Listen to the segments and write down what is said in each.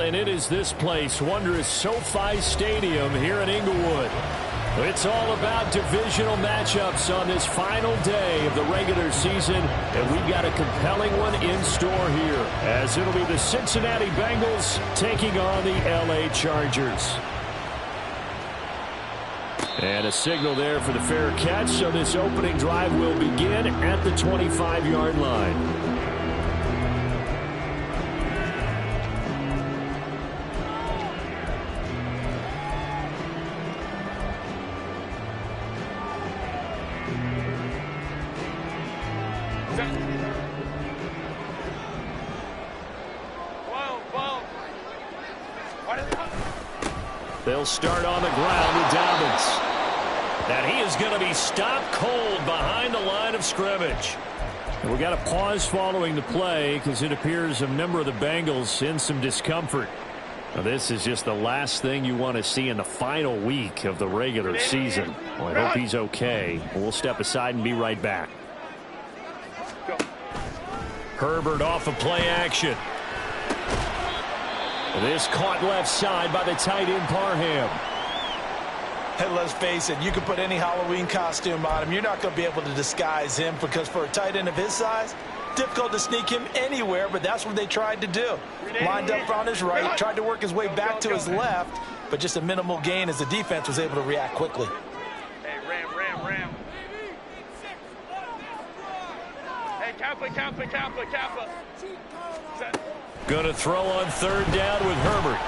and it is this place, wondrous SoFi Stadium here in Inglewood. It's all about divisional matchups on this final day of the regular season, and we've got a compelling one in store here, as it'll be the Cincinnati Bengals taking on the LA Chargers. And a signal there for the fair catch, so this opening drive will begin at the 25-yard line. They'll start on the ground with Dobbins. And he is going to be stopped cold behind the line of scrimmage. And we got a pause following the play because it appears a member of the Bengals in some discomfort. Now, this is just the last thing you want to see in the final week of the regular season. Well, I hope he's okay. We'll step aside and be right back. Herbert off of play action. This caught left side by the tight end Parham. And let's face it, you can put any Halloween costume on him. You're not going to be able to disguise him because for a tight end of his size, difficult to sneak him anywhere, but that's what they tried to do. Lined up on his right, tried to work his way back to his left, but just a minimal gain as the defense was able to react quickly. Hey, Ram. Hey, Kappa. Going to throw on third down with Herbert.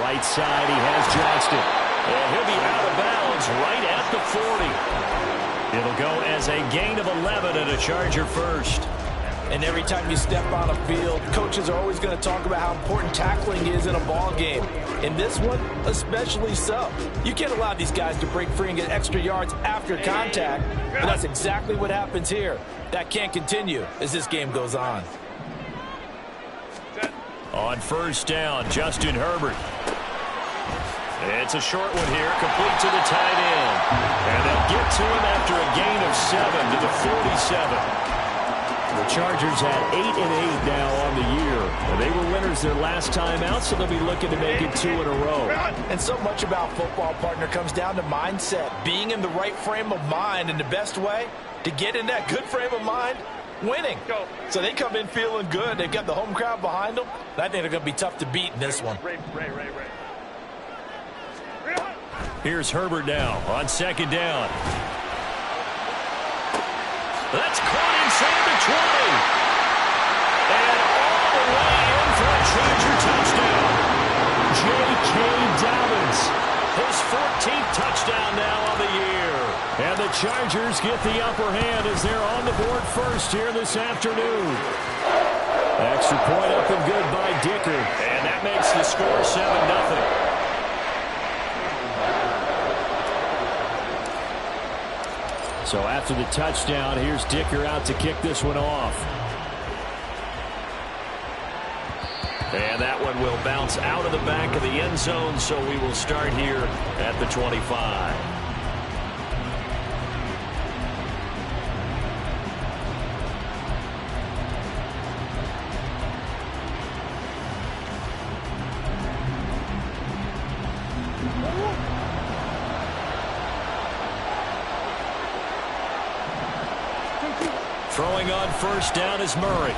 Right side, he has Johnston. And he'll be out of bounds right at the 40. It'll go as a gain of 11 and a Charger first. And every time you step on a field, coaches are always going to talk about how important tackling is in a ball game. In this one, especially so. You can't allow these guys to break free and get extra yards after contact, but that's exactly what happens here. That can't continue as this game goes on. On first down, Justin Herbert. It's a short one here, complete to the tight end. And they'll get to him after a gain of 7 to the 47. The Chargers had 8-8 now on the year. And they were winners their last time out, so they'll be looking to make it 2 in a row. And so much about football, partner, comes down to mindset. Being in the right frame of mind, and the best way to get in that good frame of mind, winning. So they come in feeling good. They've got the home crowd behind them. I think they're going to be tough to beat in this one. Here's Herbert now on second down. That's caught inside the 20. And all the way in for a Charger touchdown. J.K. Dobbins. His 14th touchdown now on the year. And the Chargers get the upper hand as they're on the board first here this afternoon. Extra point up and good by Dicker. And that makes the score 7-0. So after the touchdown, here's Dicker out to kick this one off. And that one will bounce out of the back of the end zone, so we will start here at the 25. Throwing on first down is Murray.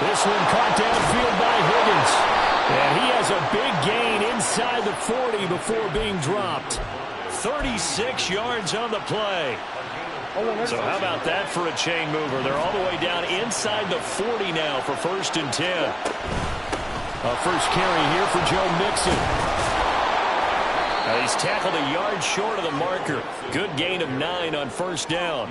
This one caught downfield by Higgins. And he has a big gain inside the 40 before being dropped. 36 yards on the play. So how about that for a chain mover? They're all the way down inside the 40 now for 1st and 10. A first carry here for Joe Mixon. He's tackled a yard short of the marker. Good gain of 9 on first down.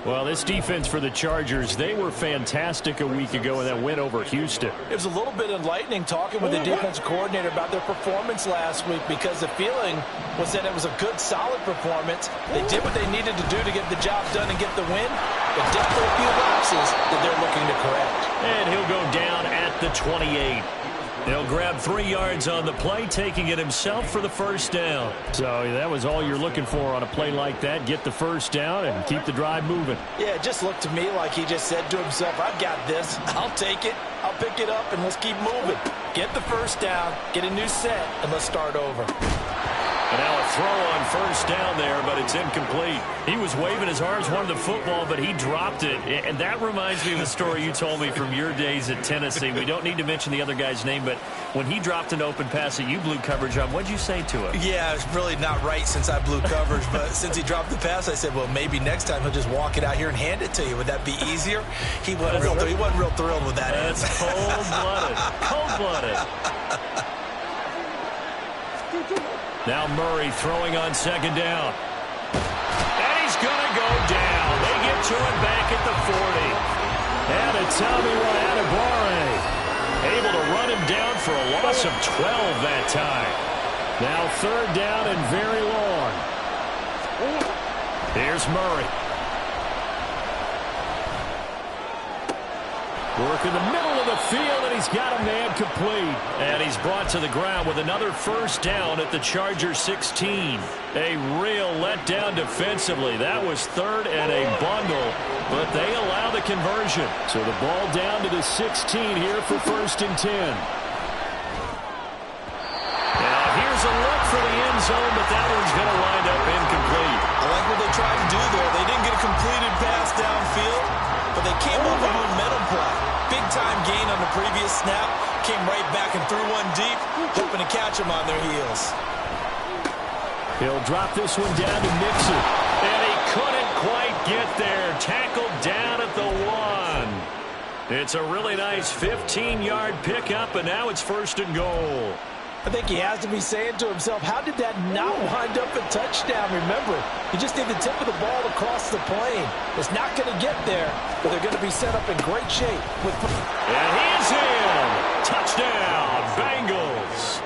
Well, this defense for the Chargers, they were fantastic a week ago in that win over Houston. It was a little bit enlightening talking with the defensive coordinator about their performance last week because the feeling was that it was a good, solid performance. They did what they needed to do to get the job done and get the win, but definitely a few lapses that they're looking to correct. And he'll go down at the 28. He'll grab 3 yards on the play, taking it himself for the first down. So that was all you're looking for on a play like that. Get the first down and keep the drive moving. Yeah, it just looked to me like he just said to himself, I've got this. I'll take it. I'll pick it up, and let's keep moving. Get the first down, get a new set, and let's start over. And now a throw on first down there, but it's incomplete. He was waving his arms, wanted the football, but he dropped it. And that reminds me of the story you told me from your days at Tennessee. We don't need to mention the other guy's name, but when he dropped an open pass that you blew coverage on, what'd you say to him? Yeah, it's really not right since I blew coverage, but since he dropped the pass, I said, well, maybe next time he'll just walk it out here and hand it to you. Would that be easier? He wasn't real thrilled with that. That's cold-blooded. Cold-blooded. Now Murray throwing on second down. And he's going to go down. They get to it back at the 40. And a Tommy Adebawore able to run him down for a loss of 12 that time. Now third down and very long. Here's Murray. Work in the middle of the field, and he's got a man complete. And he's brought to the ground with another first down at the Chargers 16. A real letdown defensively. That was third and a bundle, but they allow the conversion. So the ball down to the 16 here for first and 10. Now here's a look for the end zone, but that one's going to wind up incomplete. I like what they tried to do there. They didn't get a completed pass downfield, but they came up with a momentum play. Big-time gain on the previous snap. Came right back and threw one deep, hoping to catch them on their heels. He'll drop this one down to Mixon. And he couldn't quite get there. Tackled down at the 1. It's a really nice 15-yard pickup, and now it's first and goal. I think he has to be saying to himself, how did that not wind up a touchdown? Remember, he just did the tip of the ball across the plane. It's not going to get there, but they're going to be set up in great shape. And he's in. Touchdown, Bengals.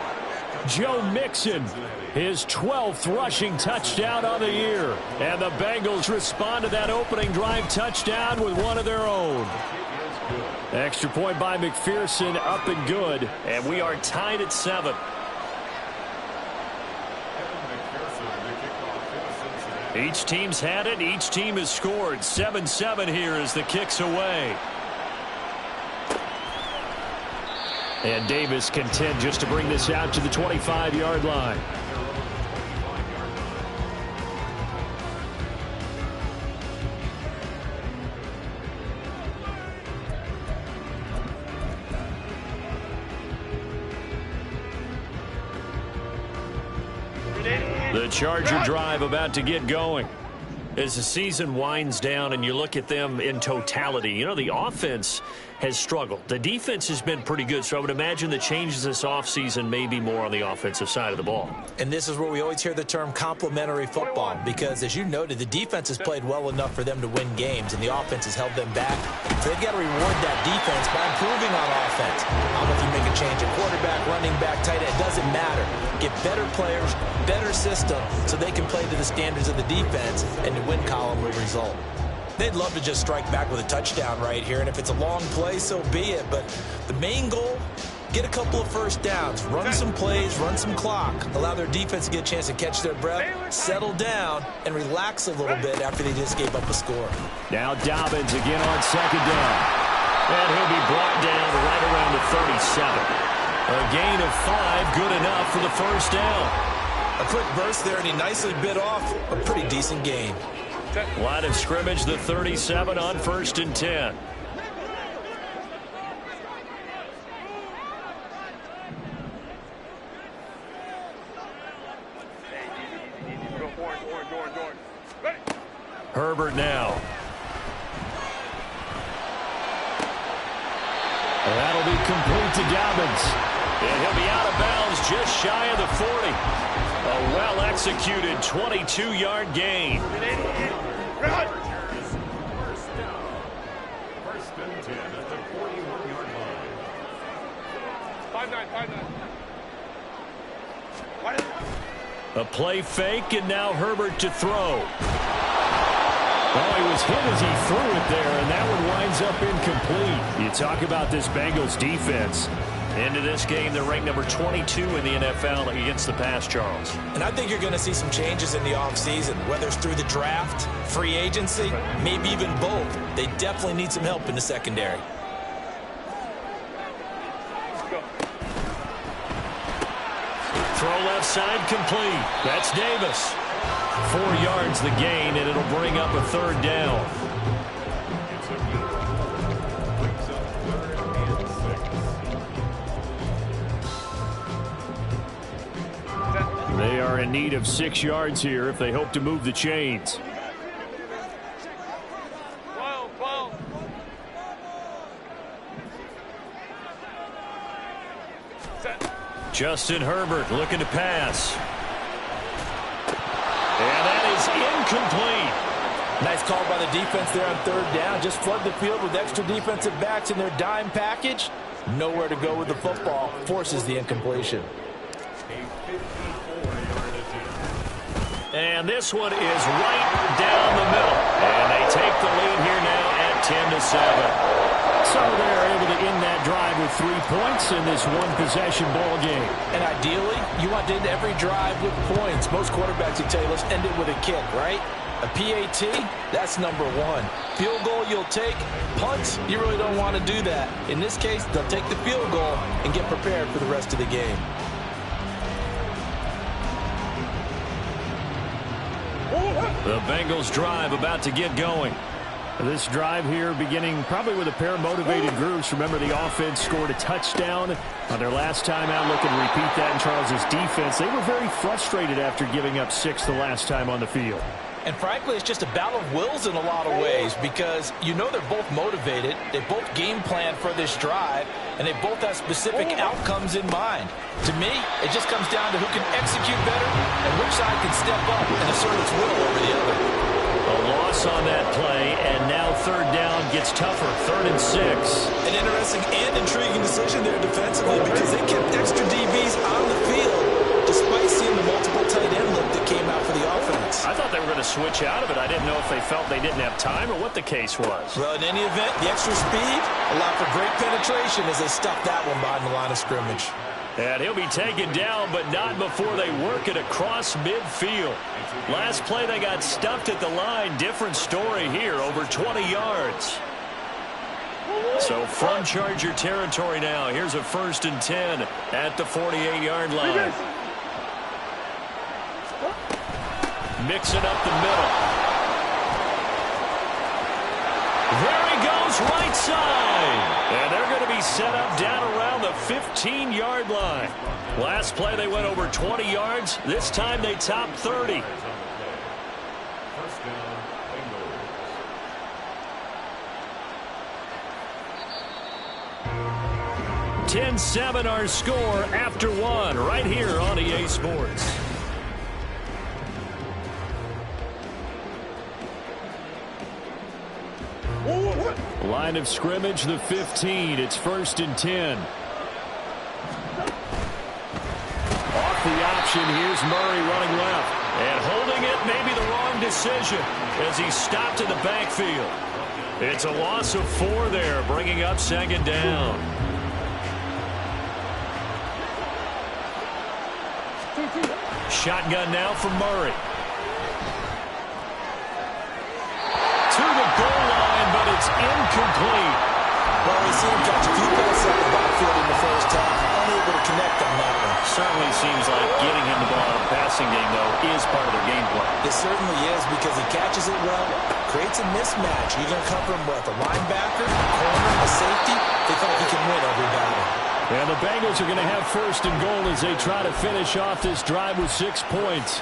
Joe Mixon, his 12th rushing touchdown on the year. And the Bengals respond to that opening drive touchdown with one of their own. Extra point by McPherson, up and good. And we are tied at 7. Each team's had it. Each team has scored. 7-7 here as the kick's away. And Davis content just to bring this out to the 25-yard line. The Charger drive about to get going. As the season winds down and you look at them in totality, you know, the offense has struggled. The defense has been pretty good, so I would imagine the changes this offseason may be more on the offensive side of the ball. And this is where we always hear the term complementary football, because as you noted, the defense has played well enough for them to win games, and the offense has held them back. So they've got to reward that defense by improving on offense. I don't know if you make a change at quarterback, running back, tight end, it doesn't matter. Get better players, better system, so they can play to the standards of the defense, and the win column will result. They'd love to just strike back with a touchdown right here, and if it's a long play, so be it. But the main goal, get a couple of first downs, run some plays, run some clock, allow their defense to get a chance to catch their breath, settle down, and relax a little bit after they just gave up a score. Now Dobbins again on second down. And he'll be brought down right around the 37. A gain of 5, good enough for the first down. A quick burst there, and he nicely bit off a pretty decent gain. Line of scrimmage, the 37 on first and 10. Herbert now. That'll be complete to Dobbins. And he'll be out of bounds just shy of the 40. A well-executed 22-yard gain. First and 10 at the 41-yard line. 5-9. A play fake, and now Herbert to throw. Oh, he was hit as he threw it there, and that one winds up incomplete. You talk about this Bengals defense. Into this game, they're ranked number 22 in the NFL against the pass, Charles. And I think you're going to see some changes in the offseason, whether it's through the draft, free agency, maybe even both. They definitely need some help in the secondary. Throw left side complete. That's Davis. 4 yards the gain, and it'll bring up a third down. They are in need of 6 yards here if they hope to move the chains. Justin Herbert looking to pass. And that is incomplete. Nice call by the defense there on third down. Just flood the field with extra defensive backs in their dime package. Nowhere to go with the football. Forces the incompletion. And this one is right down the middle. And they take the lead here now at 10-7. So they're able to end that drive with 3 points in this one-possession ball game. And ideally, you want to end every drive with points. Most quarterbacks would tell you, let's end it with a kick, right? A PAT, that's number 1. Field goal you'll take. Punts, you really don't want to do that. In this case, they'll take the field goal and get prepared for the rest of the game. The Bengals drive about to get going. This drive here beginning probably with a pair of motivated groups. Remember, the offense scored a touchdown on their last time out. Looking to repeat that in Charles's defense. They were very frustrated after giving up 6 the last time on the field. And frankly, it's just a battle of wills in a lot of ways because you know they're both motivated. They both game plan for this drive, and they both have specific outcomes in mind. To me, it just comes down to who can execute better and which side can step up and assert its will over the other. A loss on that play, and now third down gets tougher. 3rd and 6. An interesting and intriguing decision there defensively because they kept extra DBs on the field despite seeing the multiple tight end look that came out for the offense. I thought they were going to switch out of it. I didn't know if they felt they didn't have time or what the case was. Well, in any event, the extra speed allowed for great penetration as they stuffed that one behind the line of scrimmage. And he'll be taken down, but not before they work it across midfield. Last play, they got stuffed at the line. Different story here, over 20 yards. So from Charger territory now, here's a 1st and 10 at the 48-yard line. Mixing up the middle. There he goes, right side. And they're going to be set up down around the 15-yard line. Last play, they went over 20 yards. This time, they topped 30. 10-7 our score after 1 right here on EA Sports. Line of scrimmage, the 15. It's 1st and 10. Off the option, here's Murray running left. And holding it, maybe the wrong decision as he stopped in the backfield. It's a loss of 4 there, bringing up 2nd down. Shotgun now for Murray. To the goal line, but it's incomplete. Well, we see him catch a few passes at the backfield in the first half. Unable to connect on that one. Certainly seems like getting him the ball in the passing game, though, is part of their game plan. It certainly is because he catches it well, creates a mismatch. You're going to cover him with a linebacker, a corner, a safety. They feel like he can win every battle. And the Bengals are going to have 1st and goal as they try to finish off this drive with 6 points.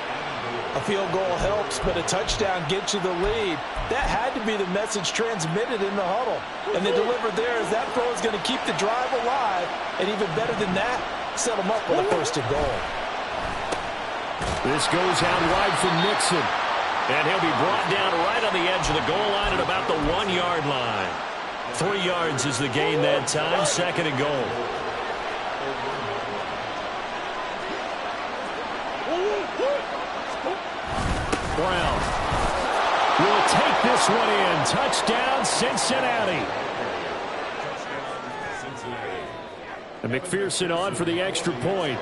A field goal helps, but a touchdown gets you the lead. That had to be the message transmitted in the huddle. And they delivered there as that throw is going to keep the drive alive. And even better than that, set them up with a 1st and goal. This goes out wide from Nixon. And he'll be brought down right on the edge of the goal line at about the 1-yard line. 3 yards is the gain that time, 2nd and goal. Brown will take this one in. Touchdown, Cincinnati. And McPherson on for the extra point.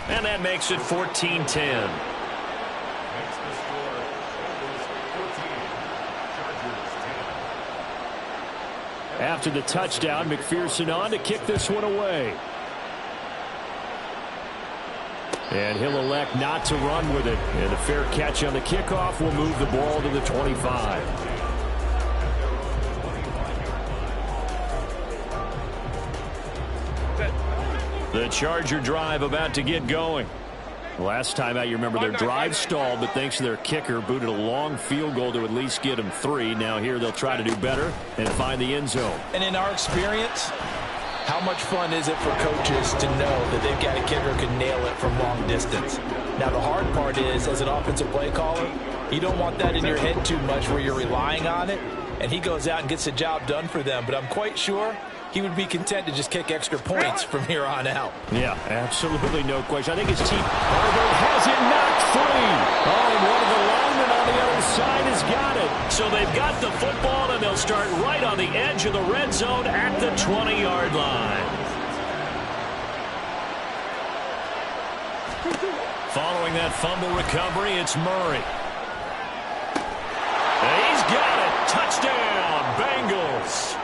And that makes it 14-10. After the touchdown, McPherson on to kick this one away. And he'll elect not to run with it. And a fair catch on the kickoff will move the ball to the 25. The Charger drive about to get going. Last time out, you remember their drive stalled, but thanks to their kicker, booted a long field goal to at least get them 3. Now here they'll try to do better and find the end zone. And in our experience, how much fun is it for coaches to know that they've got a kicker who can nail it from long distance? Now the hard part is, as an offensive play caller, you don't want that in your head too much where you're relying on it, and he goes out and gets the job done for them. But I'm quite sure he would be content to just kick extra points from here on out. Yeah, absolutely no question. I think his team has it knocked free. Oh, and one of the linemen on the other side has got it. So they've got the football, and they'll start right on the edge of the red zone at the 20-yard line. Following that fumble recovery, it's Murray. And he's got it. Touchdown, Bengals.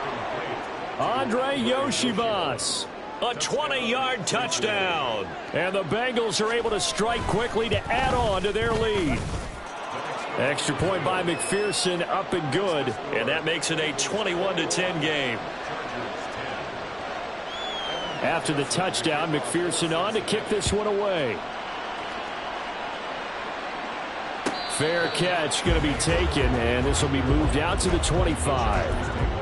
Andre Yoshibas. A 20-yard touchdown. And the Bengals are able to strike quickly to add on to their lead. Extra point by McPherson, up and good. And that makes it a 21-10 game. After the touchdown, McPherson on to kick this one away. Fair catch going to be taken, and this will be moved out to the 25.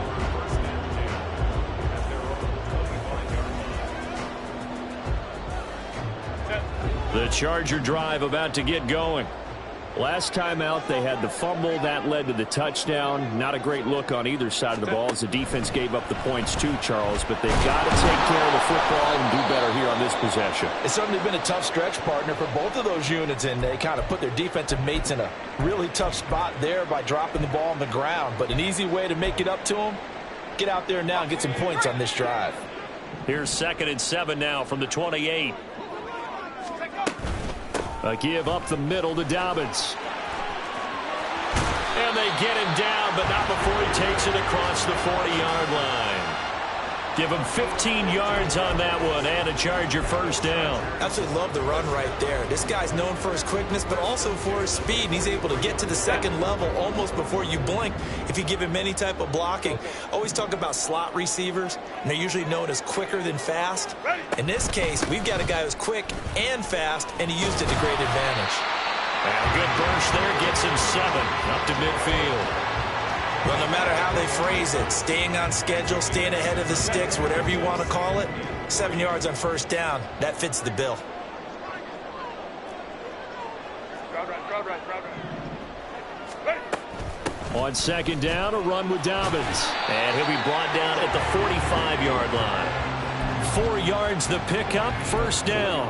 The Charger drive about to get going. Last time out, they had the fumble. That led to the touchdown. Not a great look on either side of the ball as the defense gave up the points too, Charles. But they've got to take care of the football and do better here on this possession. It's certainly been a tough stretch, partner, for both of those units, and they kind of put their defensive mates in a really tough spot there by dropping the ball on the ground. But an easy way to make it up to them, get out there now and get some points on this drive. Here's 2nd and 7 now from the 28. A give up the middle to Dobbins. And they get him down, but not before he takes it across the 40-yard line. Give him 15 yards on that one and a Charger first down. Absolutely love the run right there. This guy's known for his quickness, but also for his speed. And he's able to get to the second level almost before you blink if you give him any type of blocking. Always talk about slot receivers, and they're usually known as quicker than fast. In this case, we've got a guy who's quick and fast, and he used it to great advantage. And a good burst there gets him 7 up to midfield. Well, no matter how they phrase it, staying on schedule, staying ahead of the sticks, whatever you want to call it, 7 yards on first down, that fits the bill. On 2nd down, a run with Dobbins. And he'll be brought down at the 45-yard line. 4 yards the pickup, first down.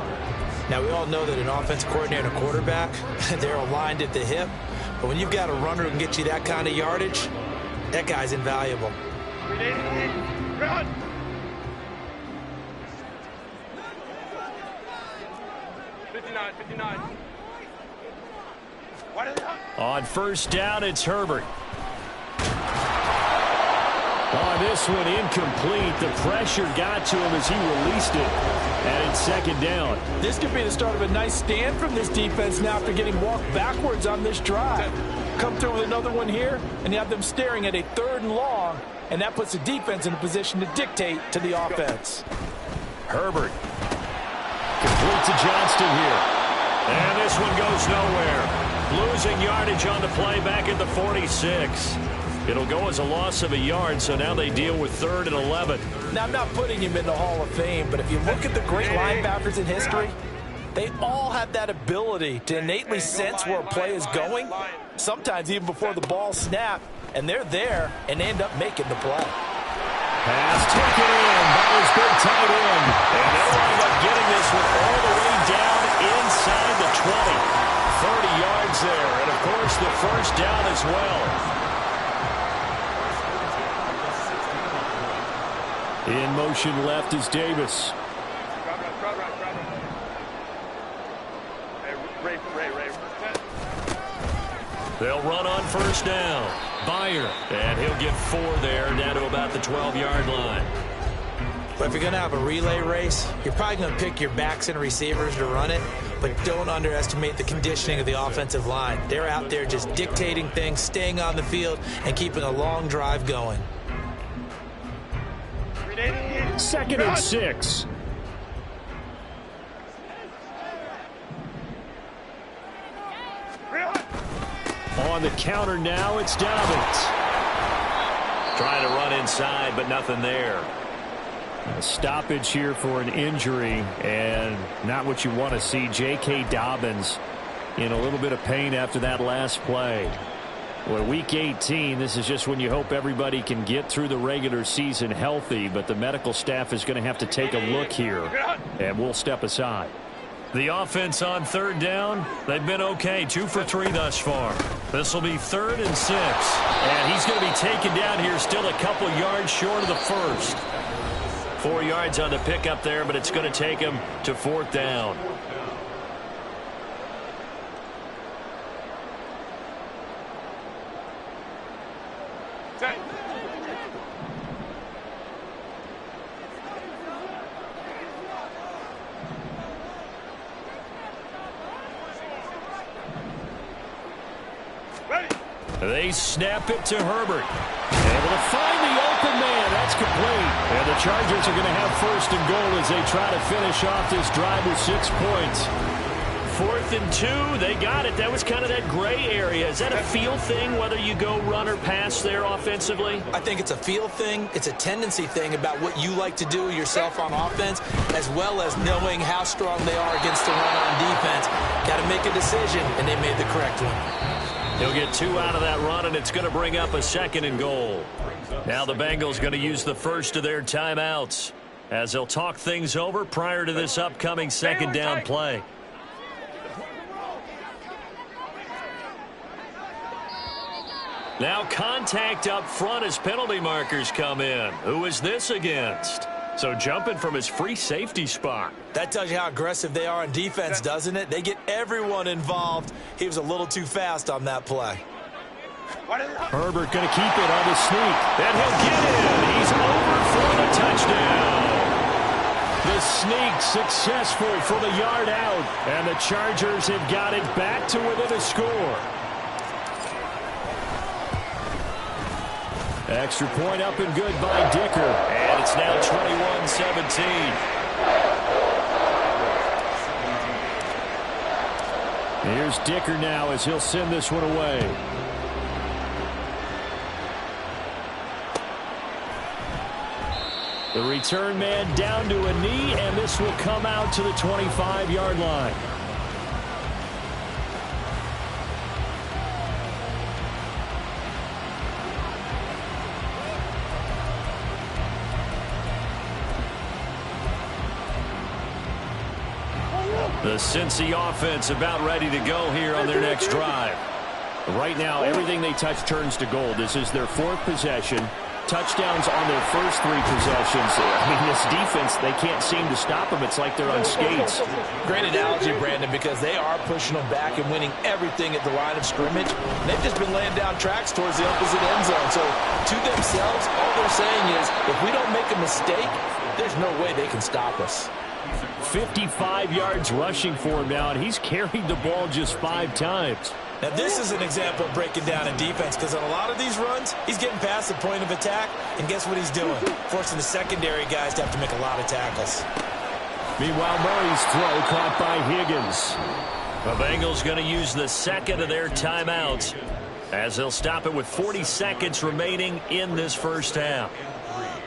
Now, we all know that an offensive coordinator and a quarterback, they're aligned at the hip. But when you've got a runner who can get you that kind of yardage, that guy's invaluable. Run! On first down, it's Herbert. On this one, incomplete. The pressure got to him as he released it. And it's 2nd down. This could be the start of a nice stand from this defense now after getting walked backwards on this drive. Come through with another one here, and you have them staring at a 3rd and long, and that puts the defense in a position to dictate to the offense. Herbert. Complete to Johnston here. And this one goes nowhere. Losing yardage on the play back at the 46. It'll go as a loss of a yard, so now they deal with 3rd and 11. Now, I'm not putting him in the Hall of Fame, but if you look at the great linebackers in history, they all have that ability to innately sense where a play is going, sometimes even before the ball snapped, and they're there and end up making the play. Pass taken in by his big tight end. And they'll wind up getting this one all the way down inside the 20. 30 yards there, and of course the first down as well. In motion left is Davis. They'll run on first down. Byer, and he'll get 4 there, down to about the 12-yard line. But if you're going to have a relay race, you're probably going to pick your backs and receivers to run it, but don't underestimate the conditioning of the offensive line. They're out there just dictating things, staying on the field, and keeping a long drive going. 2nd and 6. On the counter now, it's Dobbins. Trying to run inside, but nothing there. A stoppage here for an injury, and not what you want to see. J.K. Dobbins in a little bit of pain after that last play. Well, Week 18, this is just when you hope everybody can get through the regular season healthy, but the medical staff is going to have to take a look here, and we'll step aside. The offense on 3rd down, they've been okay. 2 for 3 thus far. This will be 3rd and 6. And he's going to be taken down here, still a couple yards short of the first. 4 yards on the pickup there, but it's going to take him to 4th down. They snap it to Herbert. Able to find the open man. That's complete. And the Chargers are going to have 1st and goal as they try to finish off this drive with 6 points. 4th and 2. They got it. That was kind of that gray area. Is that a feel thing, whether you go run or pass there offensively? I think it's a feel thing. It's a tendency thing about what you like to do yourself on offense, as well as knowing how strong they are against the run on defense. Got to make a decision, and they made the correct one. He'll get 2 out of that run, and it's going to bring up a 2nd and goal. Now the Bengals going to use the first of their timeouts as they'll talk things over prior to this upcoming 2nd down play. Now contact up front as penalty markers come in. Who is this against? So jumping from his free safety spot. That tells you how aggressive they are on defense, doesn't it? They get everyone involved. He was a little too fast on that play. Herbert going to keep it on the sneak. And he'll get in. He's over for the touchdown. The sneak successful for the yard out. And the Chargers have got it back to within a score. Extra point up and good by Dicker. And it's now 21-17. Here's Dicker now as he'll send this one away. The return man down to a knee, and this will come out to the 25-yard line. The Cincy offense about ready to go here on their next drive. Right now, everything they touch turns to gold. This is their 4th possession. Touchdowns on their first 3 possessions. I mean, this defense, they can't seem to stop them. It's like they're on skates. Great analogy, Brandon, because they are pushing them back and winning everything at the line of scrimmage. And they've just been laying down tracks towards the opposite end zone. So to themselves, all they're saying is, if we don't make a mistake, there's no way they can stop us. 55 yards rushing for him now, and he's carried the ball just 5 times. Now, this is an example of breaking down in defense, because on a lot of these runs, he's getting past the point of attack, and guess what he's doing? Forcing the secondary guys to have to make a lot of tackles. Meanwhile, Murray's throw caught by Higgins. The Bengals going to use the 2nd of their timeouts as they'll stop it with 40 seconds remaining in this first half.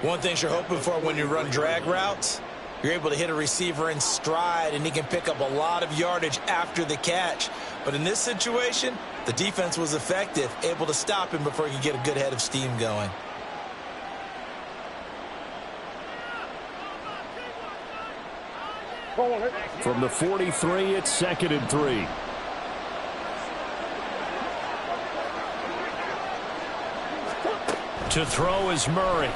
One thing you're hoping for when you run drag routes, you're able to hit a receiver in stride, and he can pick up a lot of yardage after the catch. But in this situation, the defense was effective, able to stop him before he could get a good head of steam going. From the 43, it's 2nd and 3. To throw is Murray.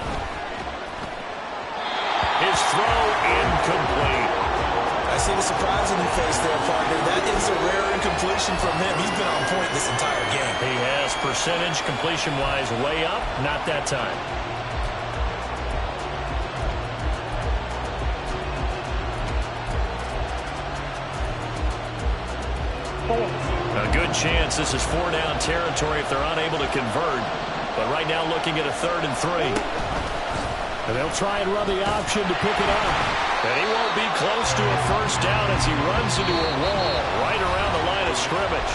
His throw incomplete. I see the surprise in your face there, partner. That is a rare incompletion from him. He's been on point this entire game. He has percentage completion-wise way up, not that time. A good chance this is 4-down territory if they're unable to convert. But right now looking at a 3rd and 3. And they'll try and run the option to pick it up. And he won't be close to a first down as he runs into a wall right around the line of scrimmage.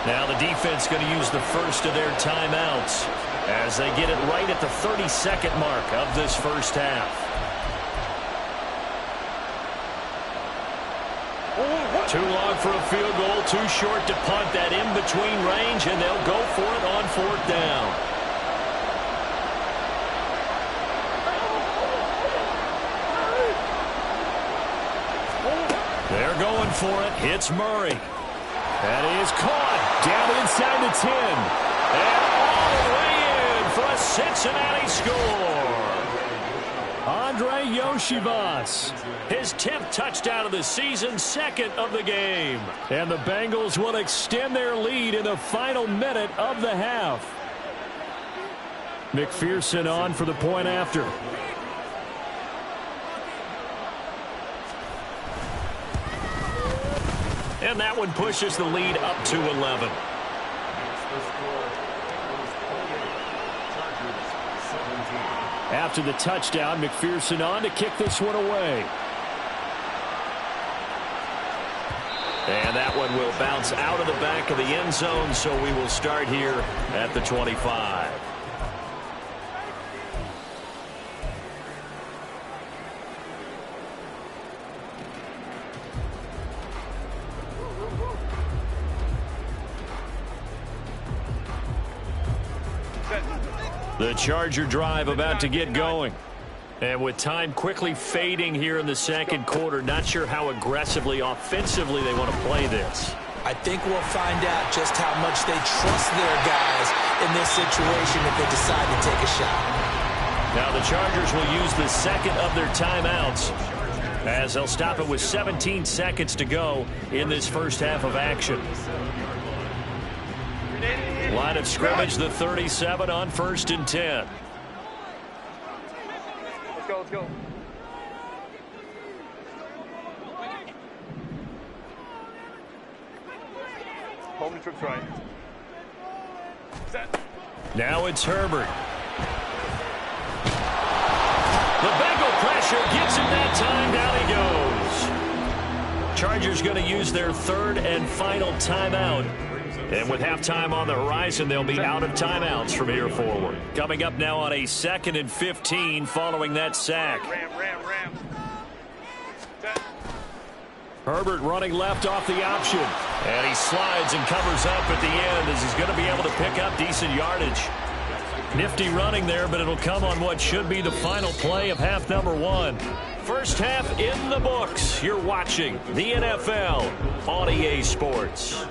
Now the defense going to use the first of their timeouts as they get it right at the 30-second mark of this first half. Too long for a field goal, too short to punt. That in-between range, and they'll go for it on 4th down. They're going for it. It's Murray. That is caught. Down inside the 10. And all the way in for a Cincinnati score. Andre Yoshivas. His 10th touchdown of the season, 2nd of the game. And the Bengals will extend their lead in the final minute of the half. McPherson on for the point after. And that one pushes the lead up to 11. After the touchdown, McPherson on to kick this one away. And that one will bounce out of the back of the end zone, so we will start here at the 25. The Charger drive about to get going. And with time quickly fading here in the second quarter, not sure how aggressively, offensively they want to play this. I think we'll find out just how much they trust their guys in this situation if they decide to take a shot. Now the Chargers will use the 2nd of their timeouts as they'll stop it with 17 seconds to go in this first half of action. Line of scrimmage, the 37 on 1st and 10. Let's go. Home trips right. Set. Now it's Herbert. The Bengal pressure gets him that time. Down he goes. Chargers going to use their 3rd and final timeout. And with halftime on the horizon, they'll be out of timeouts from here forward. Coming up now on a 2nd and 15 following that sack. Ram. Set. Herbert running left off the option. And he slides and covers up at the end as he's going to be able to pick up decent yardage. Nifty running there, but it'll come on what should be the final play of half number 1. First half in the books. You're watching the NFL on EA Sports.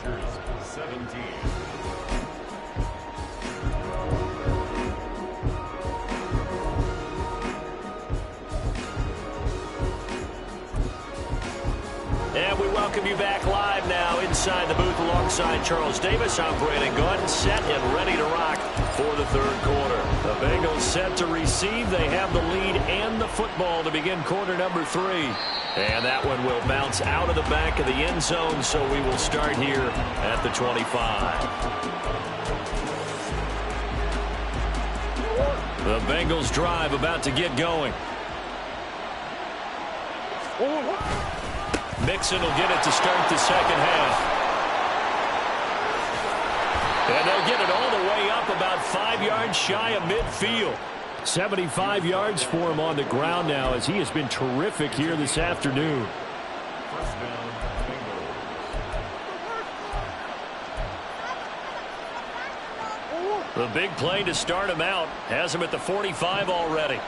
And we welcome you back live now inside the booth alongside Charles Davis. I'm Brandon Gordon, set and ready to rock for the 3rd quarter. The Bengals set to receive. They have the lead and the football to begin quarter number 3. And that one will bounce out of the back of the end zone, so we will start here at the 25. The Bengals drive about to get going. Mixon will get it to start the second half. And they'll get it all the way up about 5 yards shy of midfield. 75 yards for him on the ground now as he has been terrific here this afternoon. The big play to start him out has him at the 45 already.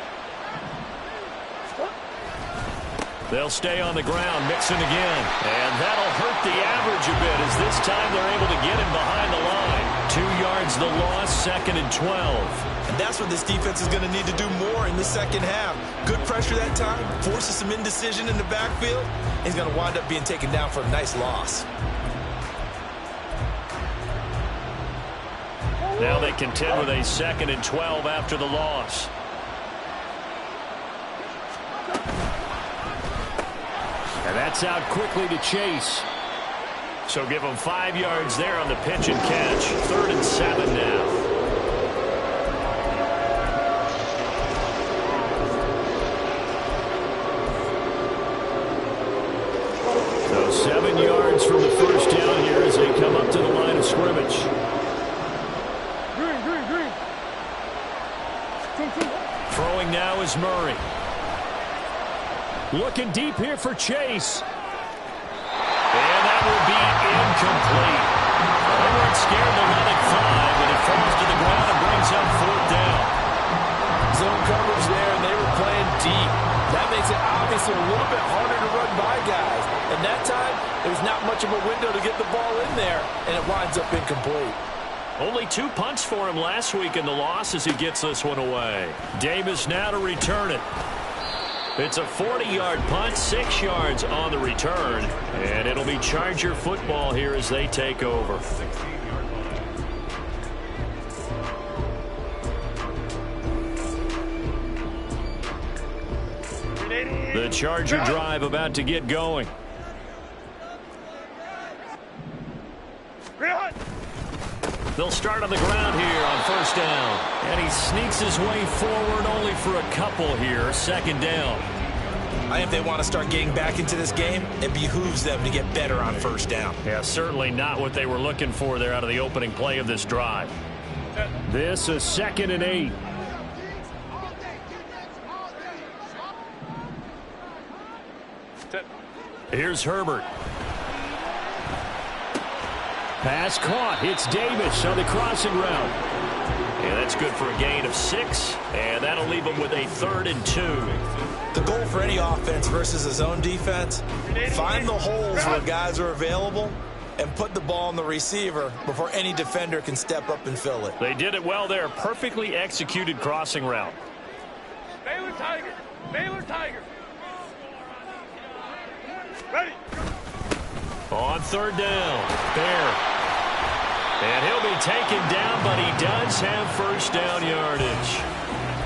They'll stay on the ground, Mixon again. And that'll hurt the average a bit as this time they're able to get him behind the line. 2 yards the loss, 2nd and 12. And that's what this defense is going to need to do more in the second half. Good pressure that time, forces some indecision in the backfield. He's going to wind up being taken down for a nice loss. Now they contend with a 2nd and 12 after the loss. And that's out quickly to Chase. So give him 5 yards there on the pitch and catch. 3rd and 7 now. So 7 yards from the first down here as they come up to the line of scrimmage. Throwing now is Murray. Looking deep here for Chase. And that will be incomplete. They weren't scared to let it fly, but it falls to the ground and brings up 4th down. Zone coverage there, and they were playing deep. That makes it obviously a little bit harder to run by guys. And that time, there's not much of a window to get the ball in there, and it winds up incomplete. Only 2 punts for him last week in the loss as he gets this one away. Davis now to return it. It's a 40-yard punt, 6 yards on the return, and it'll be Charger football here as they take over. The Charger drive about to get going. They'll start on the ground here on 1st down. And he sneaks his way forward only for a couple here. 2nd down. I think if they want to start getting back into this game, it behooves them to get better on 1st down. Yeah, certainly not what they were looking for there out of the opening play of this drive. This is 2nd and 8. Here's Herbert. Pass caught. Hits Davis on the crossing route. And that's good for a gain of 6. And that'll leave them with a 3rd and 2. The goal for any offense versus a zone defense, find the holes where guys are available and put the ball on the receiver before any defender can step up and fill it. They did it well there. Perfectly executed crossing route. Baylor Tiger. Baylor Tiger. Ready. On 3rd down. Bear. And he'll be taken down, but he does have 1st down yardage.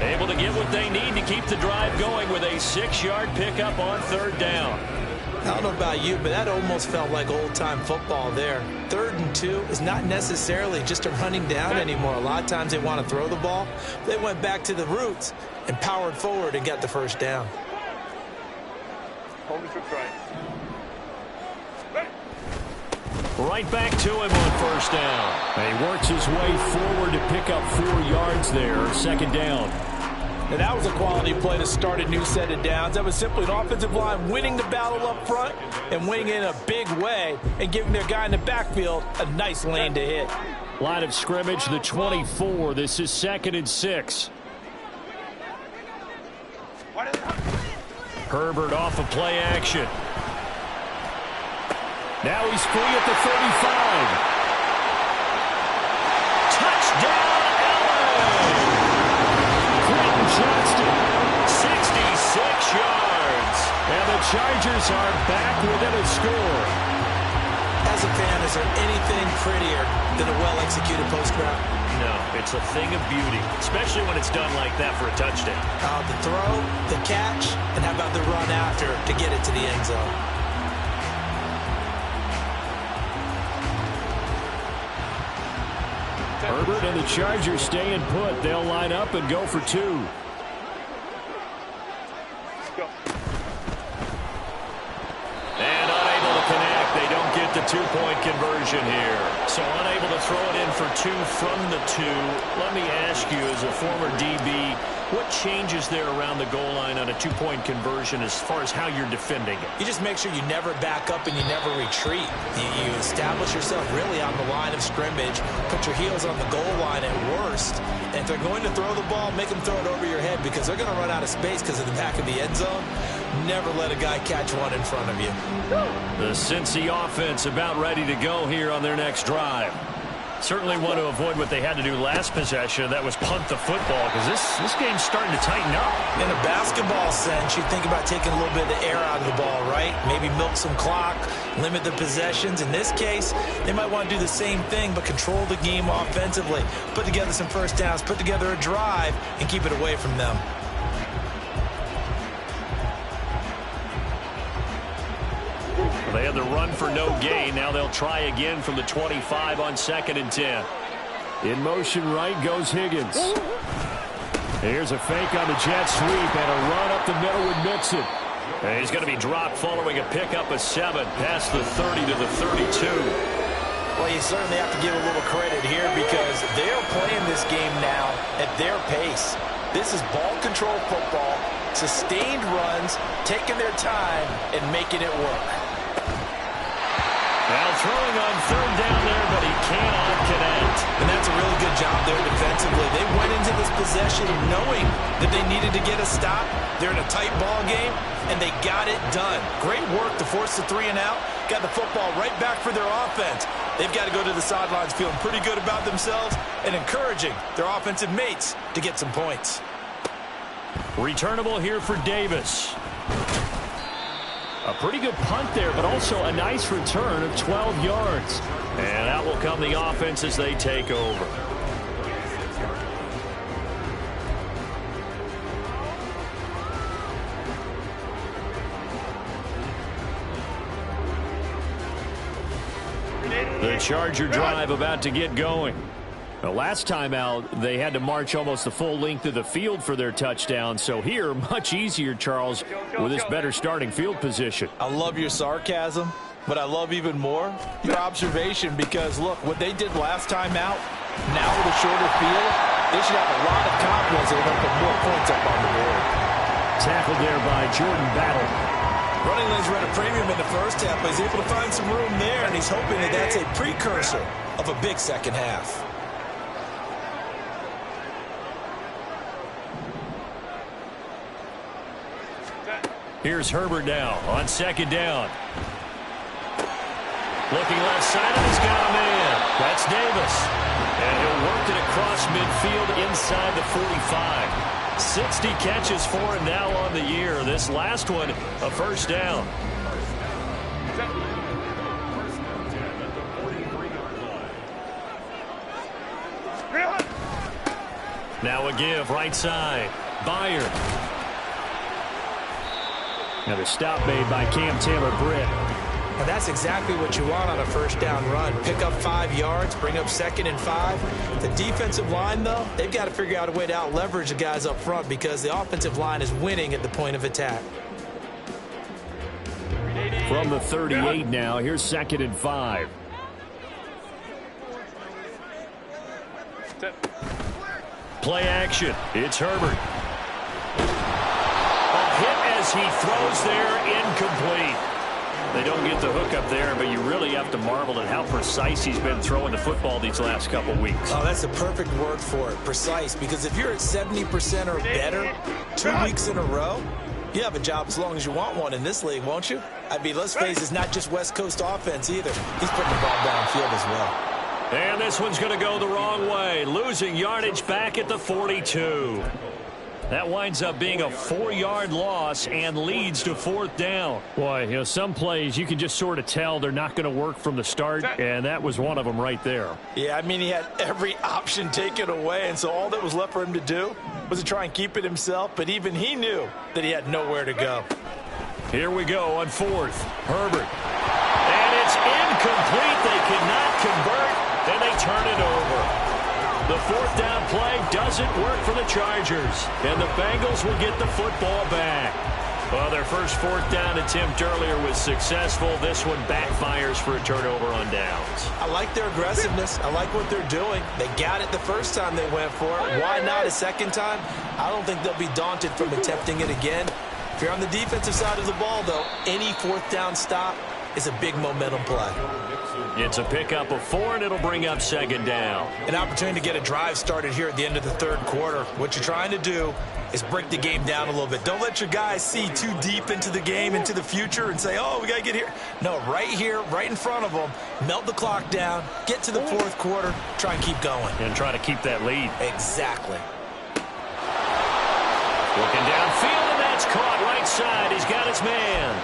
Able to get what they need to keep the drive going with a 6-yard pickup on 3rd down. I don't know about you, but that almost felt like old-time football there. 3rd and 2 is not necessarily just a running down anymore. A lot of times they want to throw the ball. They went back to the roots and powered forward and got the 1st down. Home trips right. Right back to him on 1st down. And he works his way forward to pick up 4 yards there. 2nd down. And that was a quality play to start a new set of downs. That was simply an offensive line winning the battle up front and winning in a big way and giving their guy in the backfield a nice lane to hit. Line of scrimmage, the 24. This is 2nd and 6. Herbert off of play action. Now he's free at the 35. Touchdown, LA! Quentin Johnston, 66 yards. And the Chargers are back within a score. As a fan, is there anything prettier than a well-executed post route? No, it's a thing of beauty, especially when it's done like that for a touchdown. The throw, the catch, and how about the run after to get it to the end zone? Herbert and the Chargers staying put. They'll line up and go for 2. Go. And unable to connect. They don't get the 2-point conversion here. So unable to throw it in for 2 from the 2. Let me ask you, as a former DB, what changes there around the goal line on a 2-point conversion as far as how you're defending it? You just make sure you never back up and you never retreat. You establish yourself really on the line of scrimmage, put your heels on the goal line at worst, and if they're going to throw the ball, make them throw it over your head because they're going to run out of space because of the back of the end zone. Never let a guy catch one in front of you. The Cincy offense about ready to go here on their next drive. Certainly want to avoid what they had to do last possession. That was punt the football, because this game's starting to tighten up. In a basketball sense, you think about taking a little bit of the air out of the ball, right? Maybe milk some clock, limit the possessions. In this case, they might want to do the same thing, but control the game offensively. Put together some first downs, put together a drive, and keep it away from them. They had the run for no gain. Now they'll try again from the 25 on 2nd and 10. In motion right goes Higgins. Here's a fake on the jet sweep and a run up the middle with Mixon. And he's going to be dropped following a pickup of 7 past the 30 to the 32. Well, you certainly have to give a little credit here because they're playing this game now at their pace. This is ball control football, sustained runs, taking their time, and making it work. Now throwing on 3rd down there, but he cannot connect. And that's a really good job there defensively. They went into this possession knowing that they needed to get a stop. They're in a tight ball game, and they got it done. Great work to force the 3 and out. Got the football right back for their offense. They've got to go to the sidelines feeling pretty good about themselves and encouraging their offensive mates to get some points. Returnable here for Davis. A pretty good punt there, but also a nice return of 12 yards. And out will come the offense as they take over. The Charger drive about to get going. The last time out, they had to march almost the full length of the field for their touchdown. So here, much easier, Charles, with this better starting field position. I love your sarcasm, but I love even more your observation because, look, what they did last time out, now with a shorter field, they should have a lot of confidence they're going to put more points up on the board. Tackled there by Jordan Battle. Running lanes were at a premium in the first half, but he's able to find some room there, and he's hoping that that's a precursor of a big second half. Here's Herbert now on 2nd down. Looking left side, and he's got a man. That's Davis. And he'll work it across midfield inside the 45. 60 catches for him now on the year. This last one, a first down. Now a give, right side. Byard. Now the stop made by Cam Taylor-Britt. And that's exactly what you want on a first down run. Pick up 5 yards, bring up 2nd and 5. The defensive line, though, they've got to figure out a way to out-leverage the guys up front because the offensive line is winning at the point of attack. From the 38 now, here's 2nd and 5. Play action. It's Herbert. A hit as he throws there, incomplete. They don't get the hook up there, but you really have to marvel at how precise he's been throwing the football these last couple weeks. Oh, that's the perfect word for it, precise, because if you're at 70% or better 2 weeks in a row, you have a job as long as you want one in this league, won't you? I mean, let's face it, it's not just West Coast offense either. He's putting the ball downfield as well. And this one's going to go the wrong way, losing yardage back at the 42. That winds up being a 4-yard loss and leads to 4th down. Boy, some plays you can just sort of tell they're not going to work from the start, and that was one of them right there. Yeah, I mean, he had every option taken away, and so all that was left for him to do was to try and keep it himself, but even he knew that he had nowhere to go. Here we go on 4th. Herbert. And it's incomplete. They cannot convert, and they turn it over. The 4th down play doesn't work for the Chargers, and the Bengals will get the football back. Well, their first 4th down attempt earlier was successful. This one backfires for a turnover on downs. I like their aggressiveness. I like what they're doing. They got it the first time they went for it. Why not a second time? I don't think they'll be daunted from attempting it again. If you're on the defensive side of the ball, though, any 4th down stop is a big momentum play. It's a pickup of 4, and it'll bring up second down. An opportunity to get a drive started here at the end of the third quarter. What you're trying to do is break the game down a little bit. Don't let your guys see too deep into the game, into the future, and say, oh, we got to get here. No, right here, right in front of them, melt the clock down, get to the fourth quarter, try and keep going. And try to keep that lead. Exactly. Looking downfield, and that's caught right side. He's got his man.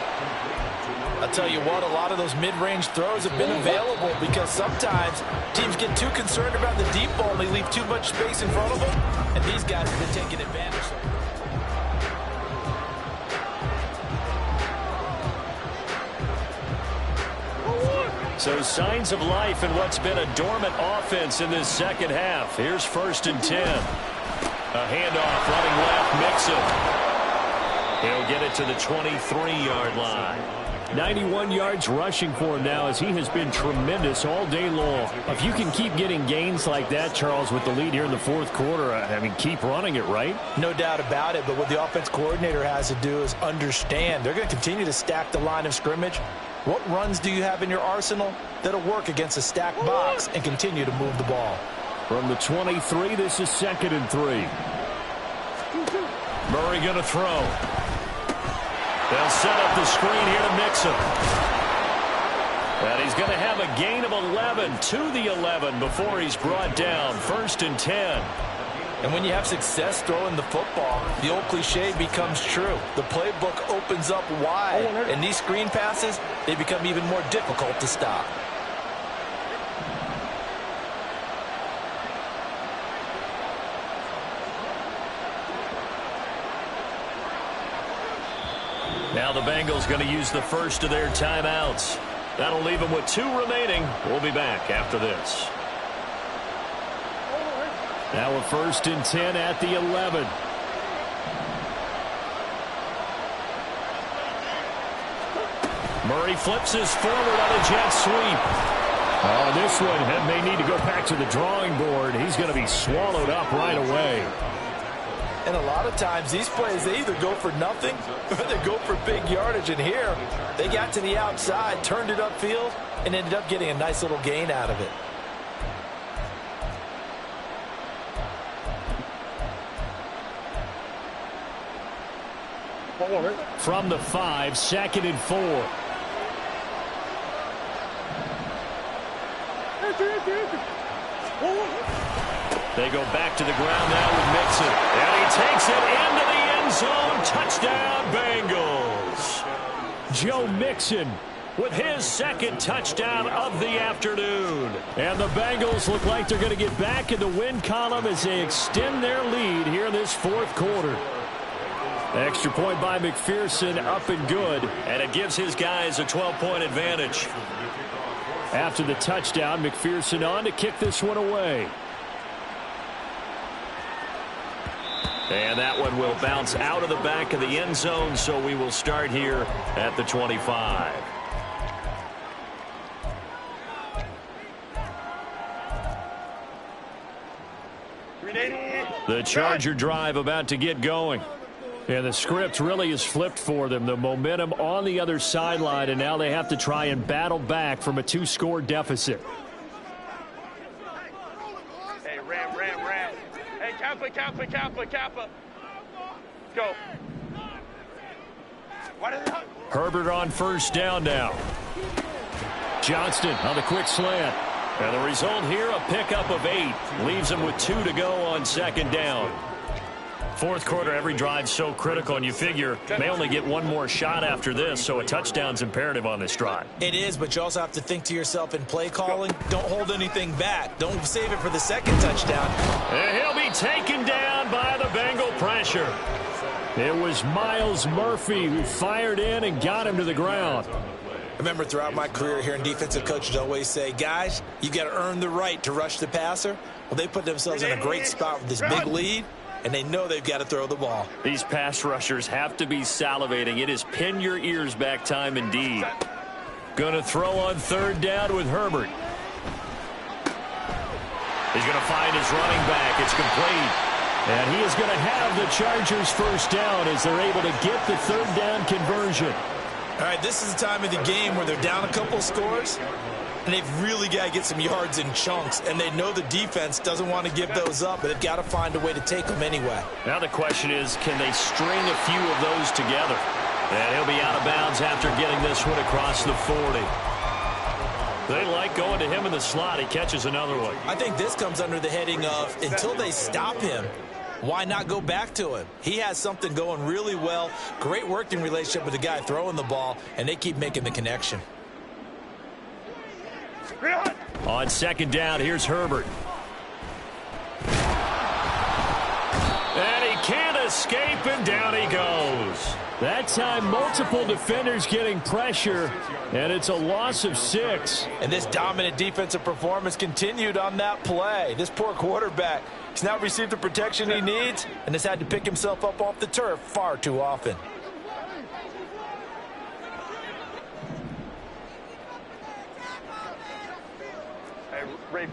I'll tell you what, a lot of those mid-range throws have been available because sometimes teams get too concerned about the deep ball and they leave too much space in front of them, and these guys have been taking advantage of it. So signs of life in what's been a dormant offense in this second half. Here's 1st and 10. A handoff running left, Mixon. He'll get it to the 23-yard line. 91 yards rushing for him now as he has been tremendous all day long. If you can keep getting gains like that, Charles, with the lead here in the fourth quarter, I mean, keep running it, right? No doubt about it, but what the offense coordinator has to do is understand they're going to continue to stack the line of scrimmage. What runs do you have in your arsenal that'll work against a stacked box and continue to move the ball? From the 23, this is 2nd and 3. Murray going to throw. They'll set up the screen here to Mixon. And he's going to have a gain of 11 to the 11 before he's brought down. 1st and 10. And when you have success throwing the football, the old cliche becomes true. The playbook opens up wide, and these screen passes, they become even more difficult to stop. Now the Bengals going to use the first of their timeouts. That'll leave them with 2 remaining. We'll be back after this. Now a 1st and 10 at the 11. Murray flips his forward on a jet sweep. Oh, this one may need to go back to the drawing board. He's going to be swallowed up right away. And a lot of times these plays, they either go for nothing or they go for big yardage. And here, they got to the outside, turned it upfield, and ended up getting a nice little gain out of it. From the 5, 2nd and 4. They go back to the ground now with Mixon. And he takes it into the end zone. Touchdown, Bengals. Joe Mixon with his 2nd touchdown of the afternoon. And the Bengals look like they're going to get back in the win column as they extend their lead here in this fourth quarter. Extra point by McPherson, up and good. And it gives his guys a 12-point advantage. After the touchdown, McPherson on to kick this one away. And that one will bounce out of the back of the end zone, so we will start here at the 25. The Charger drive about to get going. And the script really is flipped for them. The momentum on the other sideline, and now they have to try and battle back from a 2-score deficit. Hey, ram. Hey, Kappa. Go. Herbert on 1st down now. Johnston on the quick slant. And the result here, a pickup of 8. Leaves him with 2 to go on 2nd down. Fourth quarter, every drive so critical, and you figure they only get one more shot after this, so a touchdown's imperative on this drive. It is, but you also have to think to yourself in play calling, don't hold anything back. Don't save it for the 2nd touchdown. And he'll be taken down by the Bengal pressure. It was Miles Murphy who fired in and got him to the ground. I remember throughout my career here in defensive coaches always say, guys, you got to earn the right to rush the passer. Well, they put themselves in a great spot with this big lead, and they know they've got to throw the ball. These pass rushers have to be salivating. It is pin your ears back time indeed. Going to throw on 3rd down with Herbert. He's going to find his running back. It's complete. And he is going to have the Chargers 1st down as they're able to get the 3rd down conversion. All right, this is the time of the game where they're down a couple of scores, and they've really got to get some yards in chunks, and they know the defense doesn't want to give those up, but they've got to find a way to take them anyway. Now the question is, can they string a few of those together? And he'll be out of bounds after getting this one across the 40. They like going to him in the slot. He catches another one. I think this comes under the heading of, until they stop him, why not go back to him? He has something going really well, great working relationship with the guy throwing the ball, and they keep making the connection. On second down, here's Herbert. And he can't escape, and down he goes. That time, multiple defenders getting pressure, and it's a loss of 6. And this dominant defensive performance continued on that play. This poor quarterback, he's not received the protection he needs and has had to pick himself up off the turf far too often. Ray.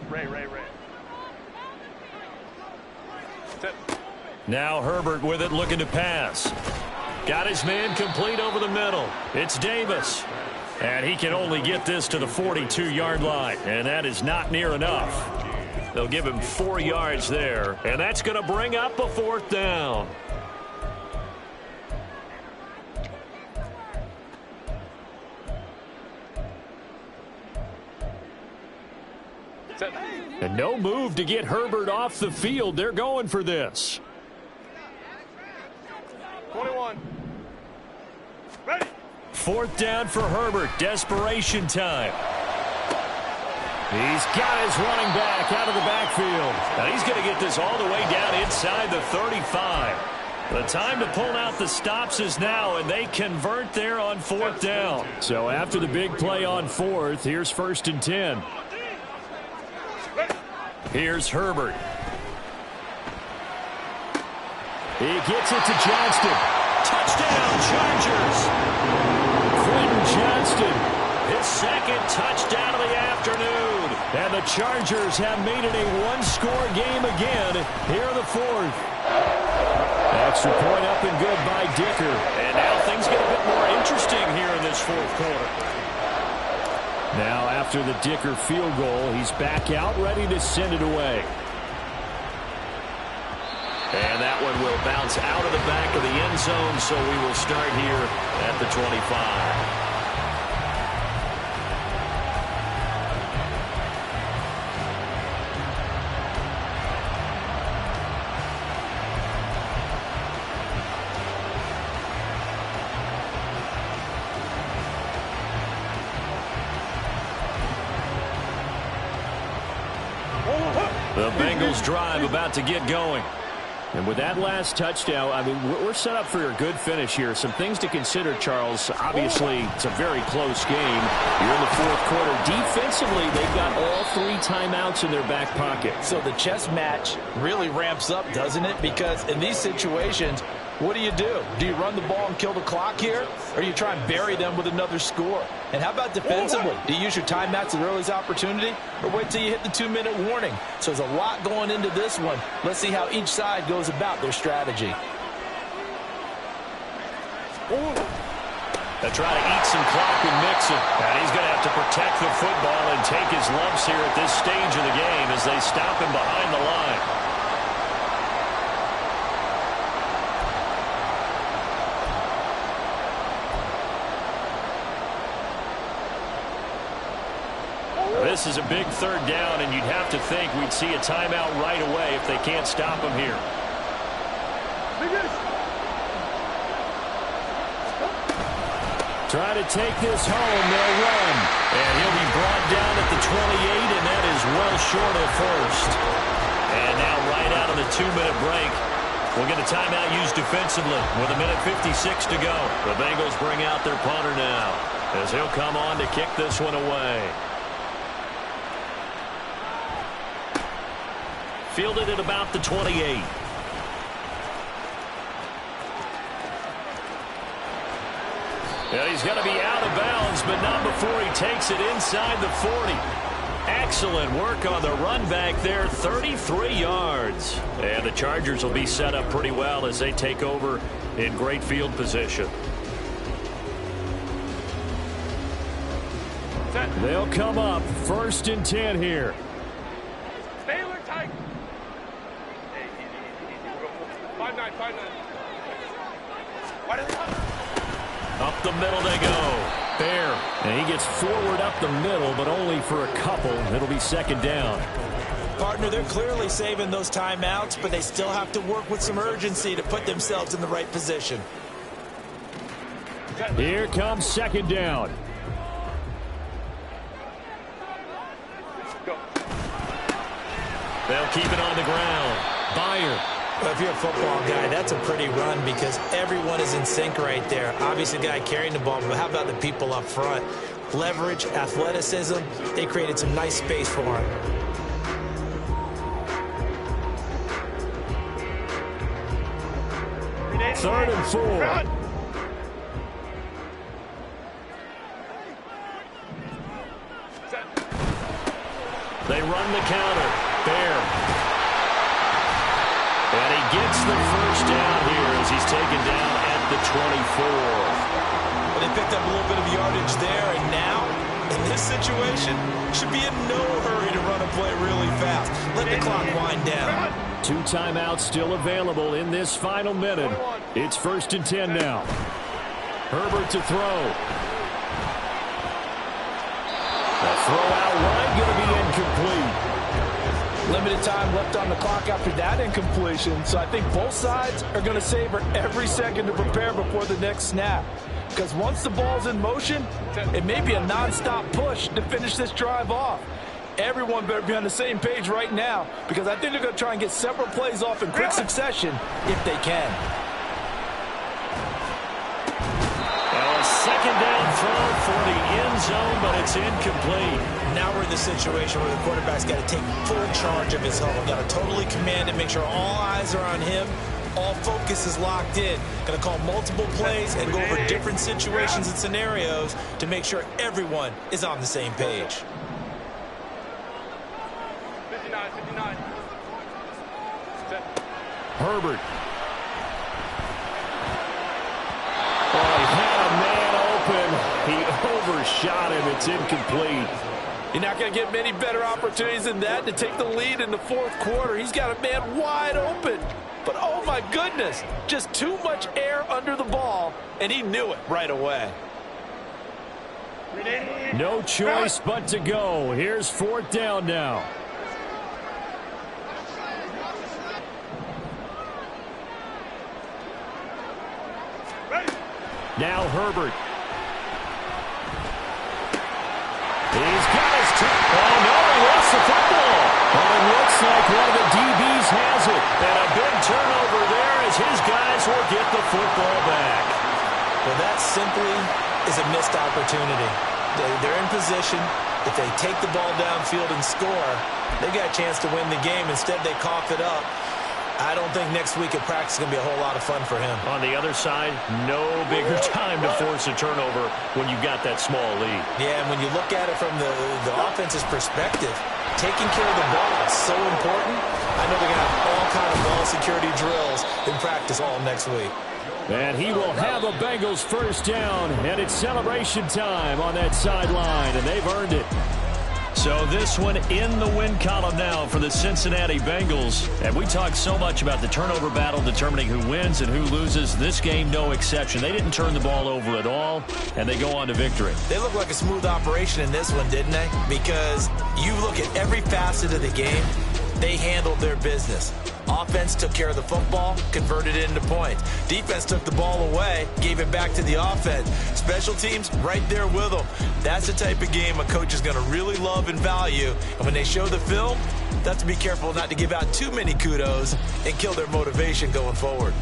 Now Herbert with it, looking to pass. Got his man complete over the middle. It's Davis. And he can only get this to the 42-yard line. And that is not near enough. They'll give him 4 yards there. And that's going to bring up a 4th down. And no move to get Herbert off the field. They're going for this. 21. Ready. 4th down for Herbert. Desperation time. He's got his running back out of the backfield. Now he's going to get this all the way down inside the 35. The time to pull out the stops is now, and they convert there on 4th down. So after the big play on 4th, here's 1st and 10. Here's Herbert. He gets it to Johnston. Touchdown, Chargers. Quentin Johnston, his 2nd touchdown of the afternoon. And the Chargers have made it a 1-score game again here in the 4th. Extra point up and good by Dicker. And now things get a bit more interesting here in this 4th quarter. Now after the Dicker field goal, he's back out ready to send it away. And that one will bounce out of the back of the end zone, so we will start here at the 25. The Bengals drive about to get going. And with that last touchdown, I mean, we're set up for a good finish here. Some things to consider, Charles. Obviously, it's a very close game. You're in the 4th quarter. Defensively, they've got all 3 timeouts in their back pocket. So the chess match really ramps up, doesn't it? Because in these situations, what do? Do you run the ball and kill the clock here? Or you try and bury them with another score? And how about defensively? Do you use your timeouts at earliest opportunity? Or wait till you hit the 2-minute warning? So there's a lot going into this one. Let's see how each side goes about their strategy. They try to eat some clock and mix it. And he's going to have to protect the football and take his lumps here at this stage of the game as they stop him behind the line. This is a big 3rd down, and you'd have to think we'd see a timeout right away if they can't stop him here. Try to take this home. They'll run. And he'll be brought down at the 28, and that is well short of 1st. And now right out of the 2-minute break, we'll get a timeout used defensively with 1:56 to go. The Bengals bring out their punter now as he'll come on to kick this one away. Fielded at about the 28. Yeah, he's going to be out of bounds, but not before he takes it inside the 40. Excellent work on the run back there, 33 yards. And the Chargers will be set up pretty well as they take over in great field position. They'll come up 1st and 10 here. Stay alert, tight. Hey, easy. We'll go 5-9, 5-9. Why did they come? Up the middle they go. Fair. And he gets forward up the middle, but only for a couple. It'll be 2nd down. Partner, they're clearly saving those timeouts, but they still have to work with some urgency to put themselves in the right position. Here comes 2nd down. Go. They'll keep it on the ground. Byer. Well, if you're a football guy, that's a pretty run because everyone is in sync right there. Obviously, the guy carrying the ball, but how about the people up front? Leverage, athleticism, they created some nice space for him. Third and 4. They run the counter. Fair. And he gets the 1st down here as he's taken down at the 24. Well, they picked up a little bit of yardage there, and now, in this situation, should be in no hurry to run a play really fast. Let the clock wind down. 2 timeouts still available in this final minute. It's 1st and 10 now. Herbert to throw. The throw out wide going to be incomplete. Limited time left on the clock after that incompletion, so I think both sides are going to savor every second to prepare before the next snap. Because once the ball's in motion, it may be a nonstop push to finish this drive off. Everyone better be on the same page right now because I think they're going to try and get several plays off in quick succession if they can. Well, a 2nd down throw for the end zone, but it's incomplete. Now we're in the situation where the quarterback's got to take full charge of his huddle. Got to totally command it, make sure all eyes are on him. All focus is locked in. Going to call multiple plays and go over different situations and scenarios to make sure everyone is on the same page. 59. Herbert. Oh, he had a man open. He overshot him. It's incomplete. You're not going to get many better opportunities than that to take the lead in the 4th quarter. He's got a man wide open. But, oh, my goodness, just too much air under the ball, and he knew it right away. No choice but to go. Here's 4th down now. Now Herbert. He's got his turn. Oh, no, he lost the football. Well, it looks like one of the DBs has it. And a big turnover there as his guys will get the football back. Well, that simply is a missed opportunity. They're in position. If they take the ball downfield and score, they got a chance to win the game. Instead, they cough it up. I don't think next week at practice is going to be a whole lot of fun for him. On the other side, no bigger time to force a turnover when you've got that small lead. Yeah, and when you look at it from the offense's perspective, taking care of the ball is so important. I know they're going to have all kind of ball security drills in practice all next week. And he will have a Bengals 1st down, and it's celebration time on that sideline, and they've earned it. So this one in the win column now for the Cincinnati Bengals. And we talked so much about the turnover battle determining who wins and who loses. This game, no exception. They didn't turn the ball over at all, and they go on to victory. They look like a smooth operation in this one, didn't they? Because you look at every facet of the game, they handled their business. Offense took care of the football, converted it into points. Defense took the ball away, gave it back to the offense. Special teams, right there with them. That's the type of game a coach is going to really love and value. And when they show the film, they have to be careful not to give out too many kudos and kill their motivation going forward.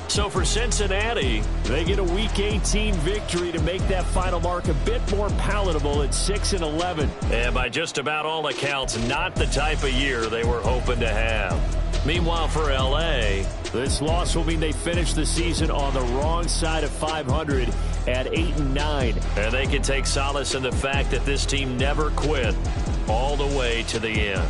So for Cincinnati, they get a Week 18 victory to make that final mark a bit more palatable at 6-11. And by just about all accounts, not the type of year they were hoping to have. Meanwhile, for L.A., this loss will mean they finish the season on the wrong side of 500 at 8-9. And they can take solace in the fact that this team never quit all the way to the end.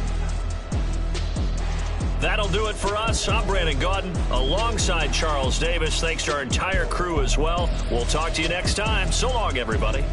That'll do it for us. I'm Brandon Gaudin alongside Charles Davis. Thanks to our entire crew as well. We'll talk to you next time. So long, everybody.